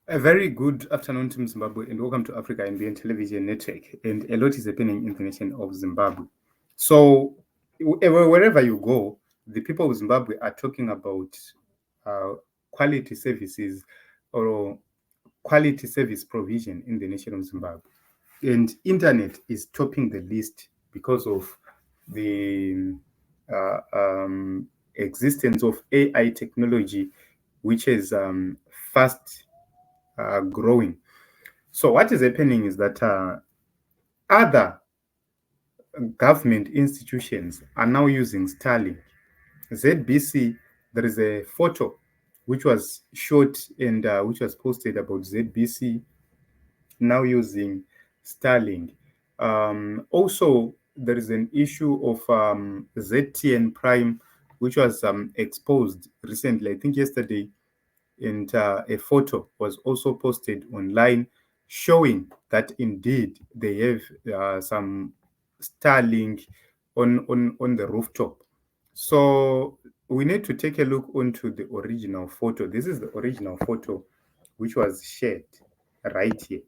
A very good afternoon, Team Zimbabwe, and welcome to Africa NBN Television Network. And a lot is happening in the nation of Zimbabwe. So, wherever you go, the people of Zimbabwe are talking about uh, quality services or quality service provision in the nation of Zimbabwe. And internet is topping the list because of the existence of AI technology, which is fast growing. So what is happening is that other government institutions are now using Starlink. ZBC, there is a photo which was shot and which was posted about ZBC now using Starlink. Also, there is an issue of ZTN Prime, which was exposed recently, I think yesterday, and a photo was also posted online showing that indeed they have some Starlink on the rooftop. So we need to take a look onto the original photo. This is the original photo which was shared right here.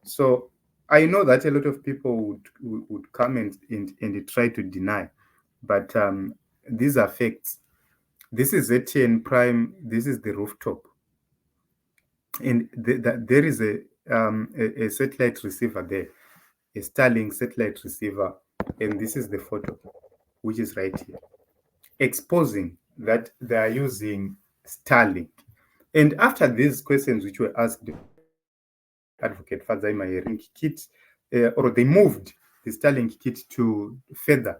So I know that a lot of people would come and try to deny, but these are facts. This is ZTN Prime. This is the rooftop, and there is a satellite receiver there, a Starlink satellite receiver, and this is the photo, which is right here, exposing that they are using Starlink. And after these questions, which were asked by Advocate Fadzaima Hearing kit, or they moved the Starlink kit to further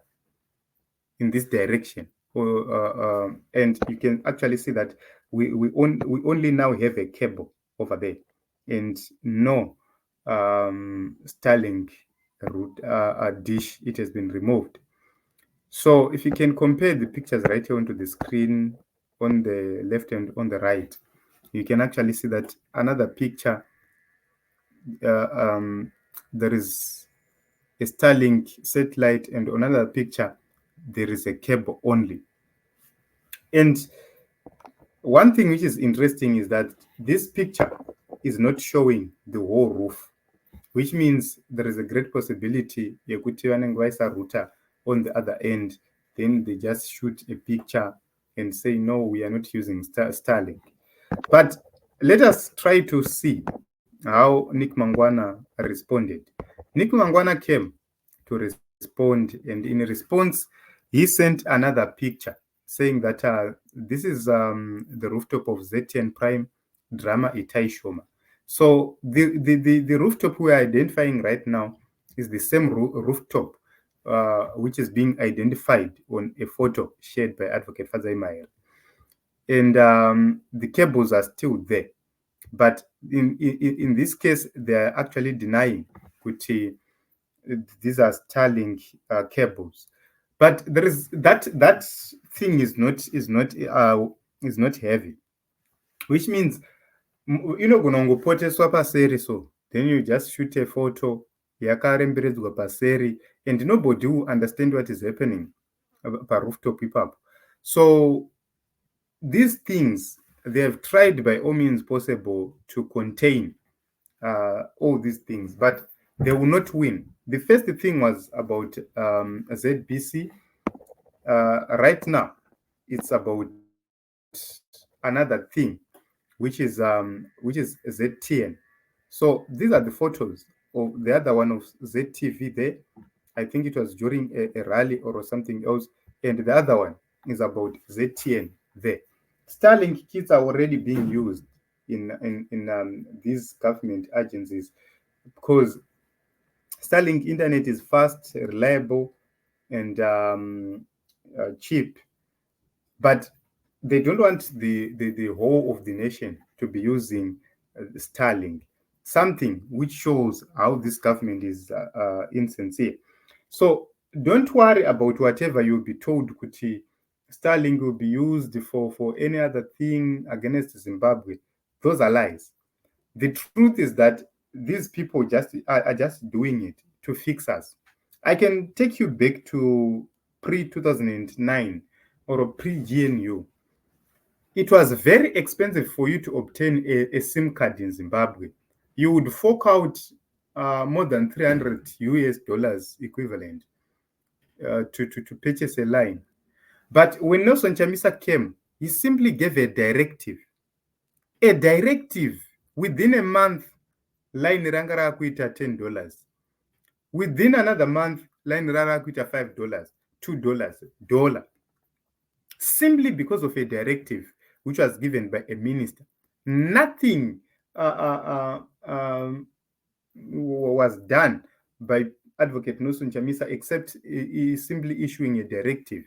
in this direction. And you can actually see that we only now have a cable over there and no Starlink route dish. It has been removed. So if you can compare the pictures right here onto the screen on the left and on the right, you can actually see that another picture, uh, um, there is a Starlink satellite, and another picture, there is a cable only. And one thing which is interesting is that this picture is not showing the whole roof, which means there is a great possibility yekuti vanenge vaisa router on the other end, then they just shoot a picture and say, no, we are not using Starlink. But let us try to see how Nick Mangwana responded. Nick Mangwana came to respond, and in response, he sent another picture saying that this is the rooftop of ZTN Prime Drama Itai Shoma. So the rooftop we are identifying right now is the same rooftop which is being identified on a photo shared by Advocate Fadzaima. And the cables are still there. But in this case, they are actually denying which these are Starlink cables. But there is that thing is not heavy, which means inogona kungopoteswa paseri, so then you just shoot a photo yakaremberedzwa paseri and nobody will understand what is happening parooftop ipapo. So these things, they have tried by all means possible to contain all these things, but they will not win. The first thing was about ZBC. Right now, it's about another thing, which is ZTN. So these are the photos of the other one of ZTV there. I think it was during a rally or something else, and the other one is about ZTN there. Starlink kits are already being used in these government agencies because Starlink internet is fast, reliable, and cheap. But they don't want the whole of the nation to be using Starlink, something which shows how this government is insincere. So don't worry about whatever you'll be told, Kuti. Starlink will be used for any other thing against Zimbabwe. Those are lies. The truth is that these people are just doing it to fix us. I can take you back to pre 2009 or pre GNU. it was very expensive for you to obtain a SIM card in Zimbabwe. You would fork out more than 300 US dollars equivalent to purchase a line. But when Nelson Chamisa came, he simply gave a directive. A directive. Within a month, line ranga rakuita $10. Within another month, line ranga rakuita $5, $2, dollar. Simply because of a directive which was given by a minister. Nothing was done by Advocate Nelson Chamisa except simply issuing a directive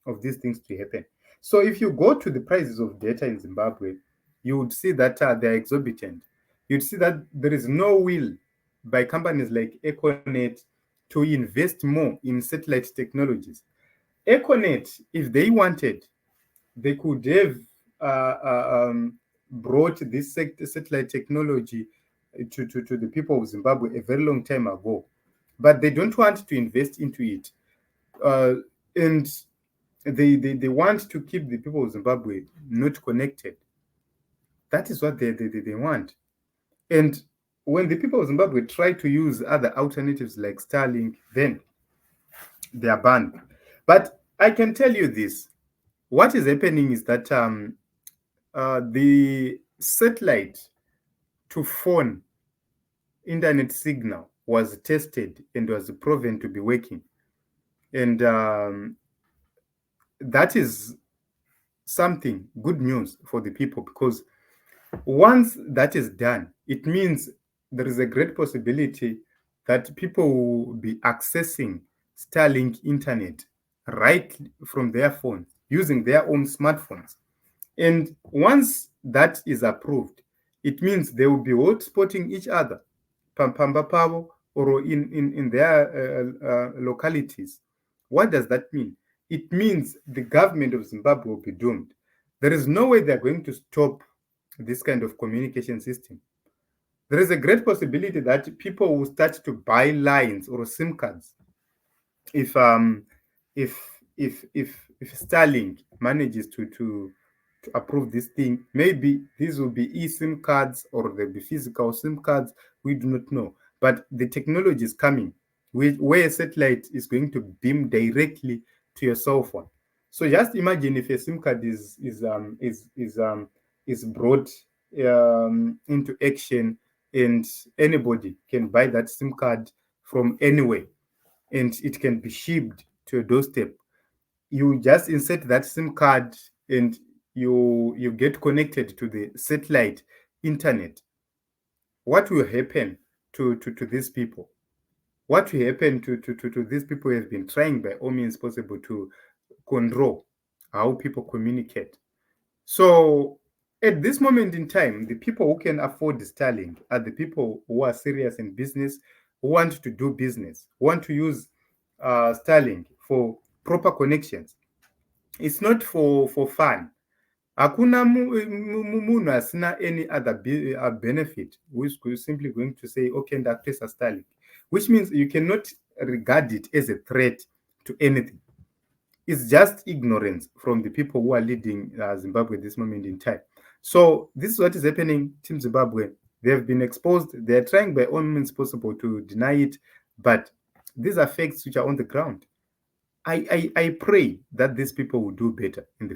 of these things to happen. So if you go to the prices of data in Zimbabwe, you would see that they're exorbitant. You'd see that there is no will by companies like Econet to invest more in satellite technologies. Econet, if they wanted, they could have brought this satellite technology to the people of Zimbabwe a very long time ago. But they don't want to invest into it. And they want to keep the people of Zimbabwe not connected. That is what they want. And when the people of Zimbabwe try to use other alternatives like Starlink, then they are banned. But I can tell you this. What is happening is that the satellite to phone internet signal was tested and was proven to be working. And that is something good news for the people, because once that is done, it means there is a great possibility that people will be accessing Starlink internet right from their phone using their own smartphones. And once that is approved, it means they will be hotspotting each other, Pampamba Pavo, or in their localities. What does that mean? It means the government of Zimbabwe will be doomed. There is no way they're going to stop this kind of communication system. There is a great possibility that people will start to buy lines or SIM cards if Starlink manages to approve this thing. Maybe these will be eSIM cards or they'll be physical SIM cards. We do not know. But the technology is coming where a satellite is going to beam directly to your cell phone. So just imagine if a SIM card is brought into action, and anybody can buy that SIM card from anywhere, and it can be shipped to your doorstep. You just insert that SIM card and you get connected to the satellite internet. What will happen to these people? What will happen to these people who have been trying by all means possible to control how people communicate? So at this moment in time, the people who can afford Starlink are the people who are serious in business, who want to do business, want to use Starlink for proper connections. It's not for fun. Hakuna munhu asina any other benefit who is simply going to say, okay, ndakutoisa Starlink, which means you cannot regard it as a threat to anything. It's just ignorance from the people who are leading Zimbabwe at this moment in time. So this is what is happening. Team Zimbabwe, they have been exposed. They are trying by all means possible to deny it, but these are facts which are on the ground. I pray that these people will do better in the